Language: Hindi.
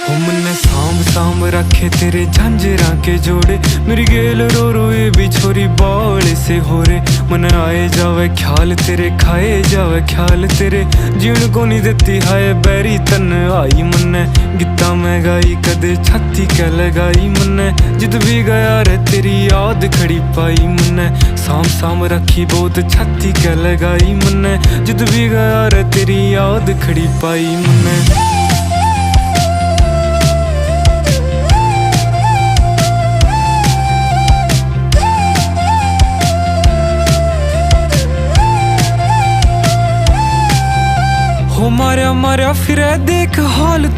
हो मन्ने सांभ सांभ रखे तेरे झांझरा के जोड़े, मेरी गेल रो रो ये भी छोरी बावले से हो रे। मन आए जावे ख्याल तेरे, खाए जावे ख्याल तेरे, जीण को नहीं देती हाय बैरी तन आई। मन्ने गीता में गाई कदे छाती कै लगाई, मन्ने जिद भी गया रे तेरी याद खड़ी पाई। मन्ने सांभ सांभ रखी बहुत छाती कै लगाई, मन्ने जिद भी गया रे तेरी याद खड़ी पाई। मन्ने हो मारा मारा फिर देख हाल तू